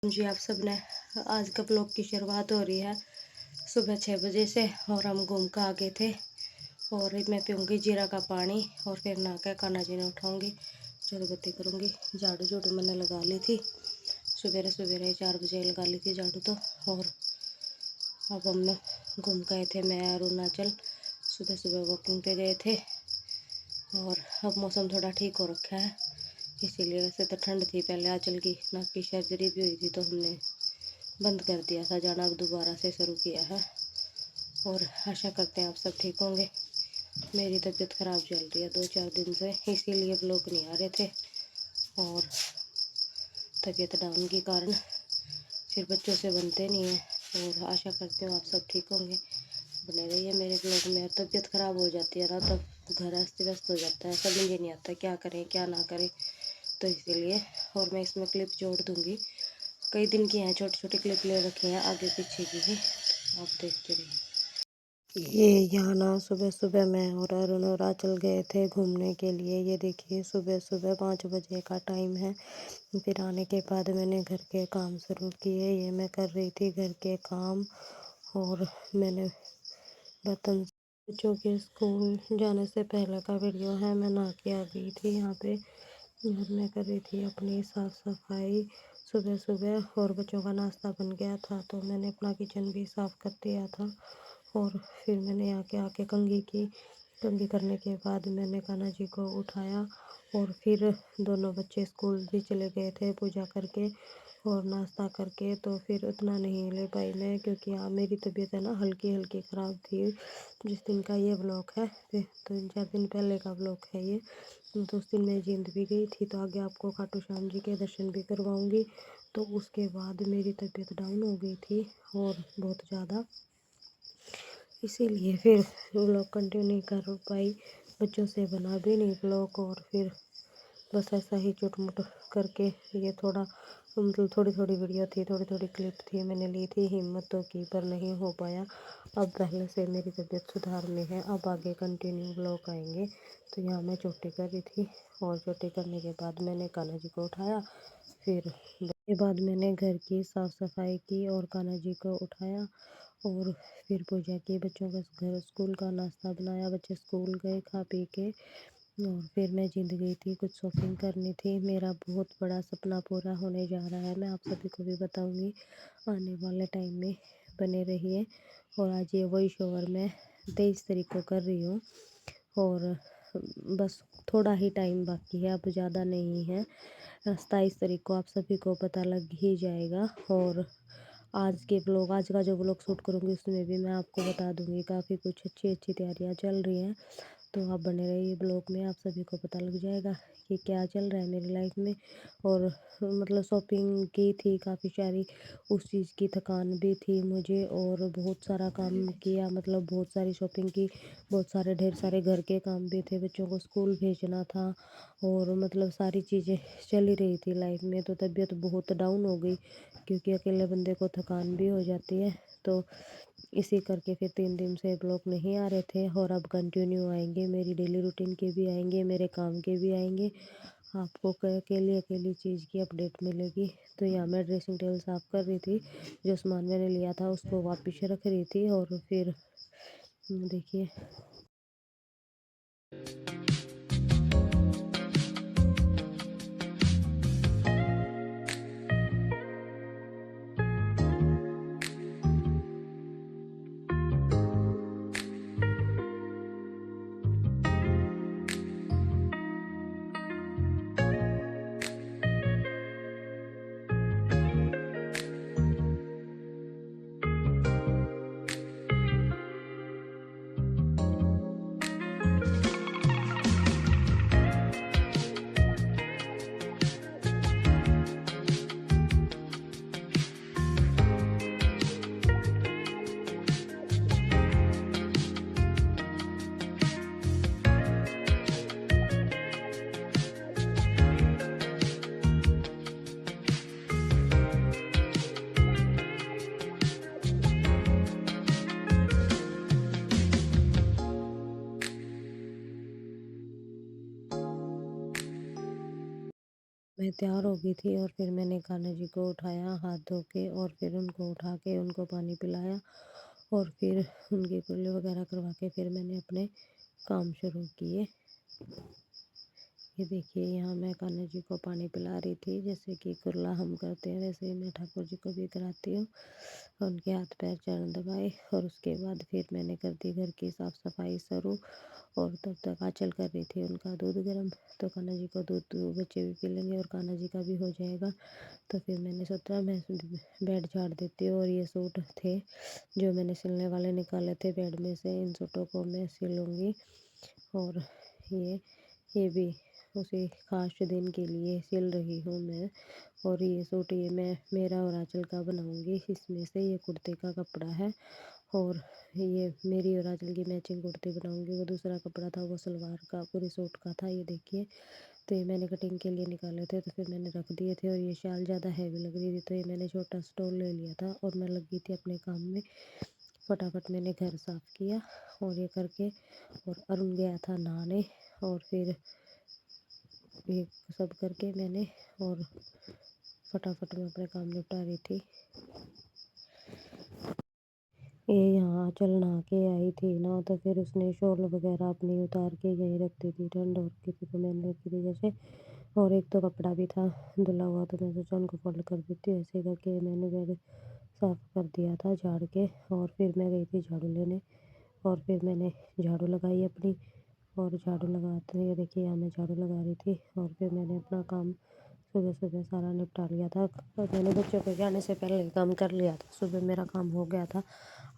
जी, आप सब ने आज का ब्लॉग की शुरुआत हो रही है सुबह 6 बजे से। और हम घूम कर आ गए थे। और मैं पीऊँगी जीरा का पानी और फिर नहा के कान्हा जी ने उठाऊँगी, झाड़ू बत्ती करूँगी। झाड़ू झाड़ू मैंने लगा ली थी सवेरे सवेरे 4 बजे लगा ली थी झाड़ू तो। और अब हम घूम गए थे, मैं अरुणाचल सुबह सुबह वॉकिंग पे गए थे। और अब मौसम थोड़ा ठीक हो रखा है, इसीलिए। वैसे तो ठंड थी पहले, आंचल की नाक की सर्जरी भी हुई थी तो हमने बंद कर दिया था जाना, अब दोबारा से शुरू किया है। और आशा करते हैं आप सब ठीक होंगे। मेरी तबीयत ख़राब चल रही है 2-4 दिन से, इसीलिए ब्लॉग नहीं आ रहे थे। और तबीयत डाउन के कारण फिर बच्चों से बनते नहीं है। और आशा करते हो आप सब ठीक होंगे, बने रहिए मेरे ब्लॉग में। और तबीयत ख़राब हो जाती है ना, तब घर अस्त व्यस्त हो जाता है, समझ ही नहीं आता क्या करें क्या ना करें, तो इसीलिए। और मैं इसमें क्लिप जोड़ दूँगी, कई दिन की हैं, छोटे छोटे क्लिप ले रखे हैं आगे पीछे की भी, आप देखते रहिए। ये यहाँ ना सुबह सुबह मैं और अरुणाचल गए थे घूमने के लिए। ये देखिए सुबह सुबह 5 बजे का टाइम है। फिर आने के बाद मैंने घर के काम शुरू किए। ये मैं कर रही थी घर के काम। और मैंने बर्तन, बच्चों के स्कूल जाने से पहले का वीडियो है। मैं नहा के आ गई थी यहाँ पे, घर में कर रही थी अपनी साफ़ सफाई सुबह सुबह। और बच्चों का नाश्ता बन गया था तो मैंने अपना किचन भी साफ़ कर दिया था। और फिर मैंने यहाँ के आके कंघी की। कंघी करने के बाद मैंने कान्हा जी को उठाया। और फिर दोनों बच्चे स्कूल भी चले गए थे पूजा करके और नाश्ता करके। तो फिर उतना नहीं ले पाई मैं, क्योंकि यहाँ मेरी तबीयत है ना हल्की हल्की ख़राब थी। जिस दिन का ये ब्लॉग है, फिर 3-4 दिन पहले का ब्लॉग है ये। तो उस दिन मैं जींद भी गई थी, तो आगे आपको खाटू श्याम जी के दर्शन भी करवाऊंगी। तो उसके बाद मेरी तबीयत डाउन हो गई थी और बहुत ज़्यादा, इसीलिए फिर ब्लॉग कंटिन्यू नहीं कर पाई। बच्चों से बना भी नहीं ब्लॉग। और फिर बस ऐसा ही चुटमुट करके ये थोड़ा, मतलब थोड़ी थोड़ी वीडियो थी, थोड़ी थोड़ी क्लिप थी, मैंने ली थी, हिम्मत तो की पर नहीं हो पाया। अब पहले से मेरी तबीयत सुधार में है, अब आगे कंटिन्यू ब्लॉग आएंगे। तो यहाँ मैं चोटी कर रही थी और चोटी करने के बाद मैंने कान्हा जी को उठाया। फिर के बाद मैंने घर की साफ़ सफाई की और कान्हा जी को उठाया। और फिर पूजा की, बच्चों का घर स्कूल का नाश्ता बनाया, बच्चे स्कूल गए खा पी के। और फिर मैं जिंद गई थी, कुछ शॉपिंग करनी थी। मेरा बहुत बड़ा सपना पूरा होने जा रहा है, मैं आप सभी को भी बताऊंगी आने वाले टाइम में, बने रहिए। और आज ये वॉइस ओवर मैं 23 तारीख को कर रही हूँ। और बस थोड़ा ही टाइम बाकी है, अब ज़्यादा नहीं है। 27 तारीख को आप सभी को पता लग ही जाएगा। और आज का जो ब्लॉग शूट करूँगी उसमें भी मैं आपको बता दूँगी, काफ़ी कुछ अच्छी अच्छी तैयारियाँ चल रही हैं। तो आप बने रहिए ब्लॉग में, आप सभी को पता लग जाएगा कि क्या चल रहा है मेरी लाइफ में। और मतलब शॉपिंग की थी काफ़ी सारी, उस चीज़ की थकान भी थी मुझे। और बहुत सारा काम किया, मतलब बहुत सारी शॉपिंग की, बहुत सारे ढेर सारे घर के काम भी थे, बच्चों को स्कूल भेजना था। और मतलब सारी चीज़ें चल ही रही थी लाइफ में। तो तबीयत बहुत डाउन हो गई, क्योंकि अकेले बंदे को थकान भी हो जाती है। तो इसी करके फिर 3 दिन से ब्लॉग नहीं आ रहे थे। और अब कंटिन्यू आएंगे, मेरी डेली रूटीन के भी आएंगे, मेरे काम के भी आएंगे। आपको अकेली अकेली चीज़ की अपडेट मिलेगी। तो यहाँ मैं ड्रेसिंग टेबल साफ़ कर रही थी, जो सामान मैंने लिया था उसको वापस रख रही थी। और फिर देखिए, मैं तैयार हो गई थी और फिर मैंने कान्हा जी को उठाया हाथ धो के और फिर उनको उठा के उनको पानी पिलाया और फिर उनकी कुल्ली वगैरह करवा के फिर मैंने अपने काम शुरू किए। ये देखिए यहाँ मैं कान्हा जी को पानी पिला रही थी, जैसे कि कुल्ला हम करते हैं वैसे ही मैं ठाकुर जी को भी कराती हूँ। उनके हाथ पैर चरण दबाए और उसके बाद फिर मैंने कर दी घर की साफ़ सफाई शुरू। और तब तक आँचल कर रही थी उनका दूध गर्म, तो कान्हा जी को दूध बच्चे भी पी लेंगे और कान्हा जी का भी हो जाएगा। तो फिर मैंने सोचा मैं बेड झाड़ देती हूँ और ये सूट थे जो मैंने सिलने वाले निकाले थे बेड में से, इन सूटों को मैं सिलूँगी। और ये भी उसी खास दिन के लिए सिल रही हूँ मैं। और ये सूट ये मैं मेरा और आंचल का बनाऊँगी। इसमें से ये कुर्ते का कपड़ा है और ये मेरी और आंचल की मैचिंग कुर्ती बनाऊँगी। वो दूसरा कपड़ा था वो सलवार का पूरे सूट का था। ये देखिए, तो ये मैंने कटिंग के लिए निकाले थे तो फिर मैंने रख दिए थे। और ये शाल ज़्यादा हैवी लग रही थी तो ये मैंने छोटा स्टोल ले लिया था और मैं लगी थी अपने काम में। फटाफट मैंने घर साफ़ किया और ये करके, और अरुण गया था नहाने और फिर ये सब करके मैंने और फटाफट मैं अपने काम निपटा रही थी। ये यहाँ आंचल नहा के आई थी ना, तो फिर उसने शॉल वगैरह अपनी उतार के यहीं रख दी थी, ठंड हो रखी थी तो मैंने रखी थी जैसे। और एक तो कपड़ा भी था धुला हुआ तो मैं सोचा उनको फोल्ड कर देती हूँ। ऐसे करके मैंने बेड साफ़ कर दिया था झाड़ के और फिर मैं गई थी झाड़ू लेने और फिर मैंने झाड़ू लगाई अपनी। और झाड़ू लगाते ये देखिए यहाँ मैं झाड़ू लगा रही थी और फिर मैंने अपना काम सुबह सुबह सारा निपटा लिया था। और मैंने बच्चों के जाने से पहले ही काम कर लिया था। सुबह मेरा काम हो गया था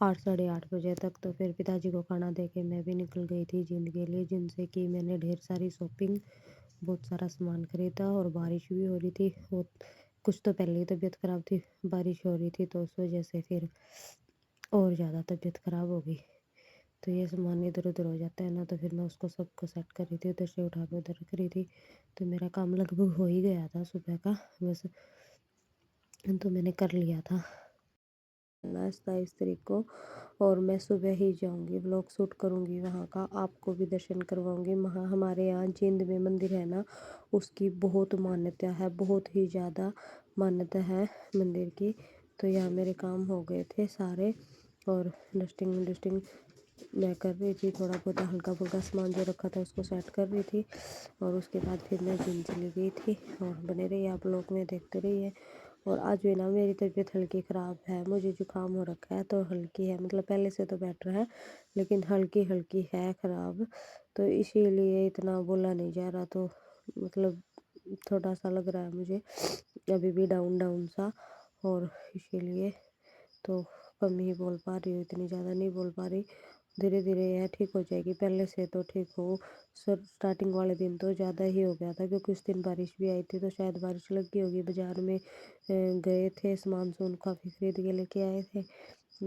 8 साढ़े 8 बजे तक। तो फिर पिताजी को खाना दे के मैं भी निकल गई थी जिंद के लिए, जिनसे कि मैंने ढेर सारी शॉपिंग, बहुत सारा सामान खरीदा। और बारिश भी हो रही थी और कुछ तो पहले ही तबीयत ख़राब थी, बारिश हो रही थी तो उस वजह से फिर और ज़्यादा तबीयत ख़राब हो गई। तो ये सामान इधर उधर हो जाता है ना, तो फिर मैं उसको सबको सेट कर रही थी, उधर से उठा के उधर रख रही थी। तो मेरा काम लगभग हो ही गया था सुबह का, बस तो मैंने कर लिया था। 27 तारीख को और मैं सुबह ही जाऊंगी, व्लॉग शूट करूंगी वहाँ का, आपको भी दर्शन करवाऊंगी। वहाँ हमारे यहाँ जिंद में मंदिर है ना, उसकी बहुत मान्यता है, बहुत ही ज़्यादा मान्यता है मंदिर की। तो यहाँ मेरे काम हो गए थे सारे और डस्टिंग मैं कर रही थी, थोड़ा बहुत हल्का फुल्का सामान जो रखा था उसको सेट कर रही थी। और उसके बाद फिर मैं जिम चली गई थी। और बने रहिए आप लोग में, देखते रहिए। और आज भी ना मेरी तबीयत हल्की ख़राब है, मुझे जुकाम हो रखा है तो हल्की है, मतलब पहले से तो बेटर है लेकिन हल्की हल्की है ख़राब। तो इसीलिए इतना बोला नहीं जा रहा, तो मतलब थोड़ा सा लग रहा है मुझे अभी भी डाउन डाउन सा। और इसीलिए तो कम ही बोल पा रही हूँ, इतनी ज़्यादा नहीं बोल पा रही। धीरे धीरे यह ठीक हो जाएगी, पहले से तो ठीक हो। सर स्टार्टिंग वाले दिन तो ज़्यादा ही हो गया था क्योंकि उस दिन बारिश भी आई थी तो शायद बारिश लग गई होगी। बाज़ार में गए थे, सामान सुन काफ़ी खरीद के लेके आए थे,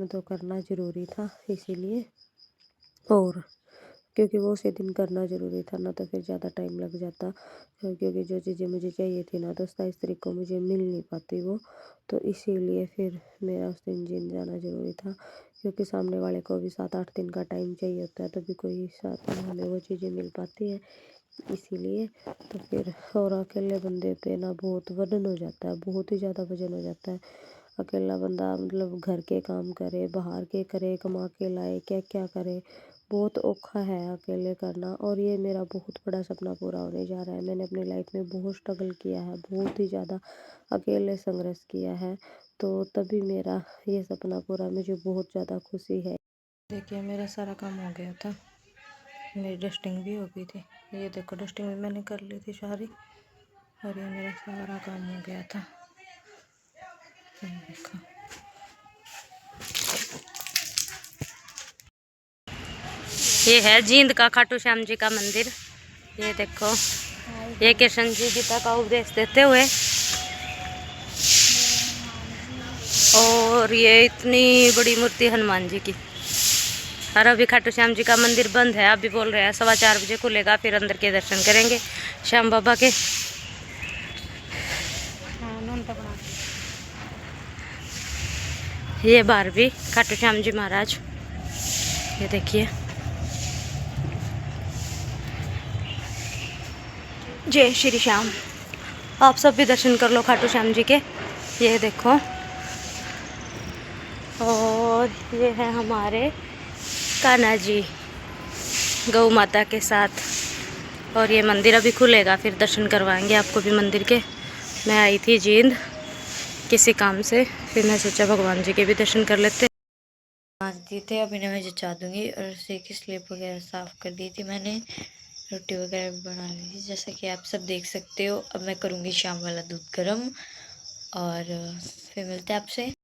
तो करना ज़रूरी था इसीलिए। और क्योंकि वो उसी दिन करना ज़रूरी था ना, तो फिर ज़्यादा टाइम लग जाता, क्योंकि जो चीज़ें मुझे चाहिए थी ना तो 27 तारीख को मुझे मिल नहीं पाती वो। तो इसीलिए फिर मेरा उस दिन जिम जाना ज़रूरी था, क्योंकि सामने वाले को भी 7-8 दिन का टाइम चाहिए होता है तभी कोई साथ में हमें वो चीज़ें मिल पाती है। इसीलिए तो फिर और अकेले बंदे पे ना बहुत वजन हो जाता है, बहुत ही ज़्यादा वजन हो जाता है। अकेला बंदा मतलब घर के काम करे, बाहर के करे, कमा के लाए, क्या क्या करे, बहुत औखा है अकेले करना। और ये मेरा बहुत बड़ा सपना पूरा होने जा रहा है। मैंने अपनी लाइफ में बहुत स्ट्रगल किया है, बहुत ही ज़्यादा अकेले संघर्ष किया है, तो तभी मेरा ये सपना पूरा, मुझे बहुत ज़्यादा खुशी है। देखिए मेरा सारा काम हो गया था, मेरी डस्टिंग भी हो गई थी। ये देखो डस्टिंग भी मैंने कर ली थी सारी, और ये मेरा सारा काम हो गया था। देखो ये है जींद का खाटू श्याम जी का मंदिर। ये देखो ये कृष्ण जी गीता का उपदेश देते हुए, और ये इतनी बड़ी मूर्ति हनुमान जी की। और अभी खाटू श्याम जी का मंदिर बंद है, अभी बोल रहे हैं 4:15 बजे खुलेगा, फिर अंदर के दर्शन करेंगे श्याम बाबा के। ये बार भी खाटू श्याम जी महाराज, ये देखिए। जय श्री श्याम। आप सब भी दर्शन कर लो खाटू श्याम जी के। ये देखो, और ये है हमारे कान्हा जी गौ माता के साथ। और ये मंदिर अभी खुलेगा, फिर दर्शन करवाएंगे आपको भी मंदिर के। मैं आई थी जींद किसी काम से, फिर मैं सोचा भगवान जी के भी दर्शन कर लेते। मानती थे, अब इन्हें मैं जचा दूंगी। और रस्सी की स्लिप वगैरह साफ़ कर दी थी मैंने, रोटी वगैरह भी बना ली थी, जैसा कि आप सब देख सकते हो। अब मैं करूँगी शाम वाला दूध गर्म, और फिर मिलते हैं आपसे।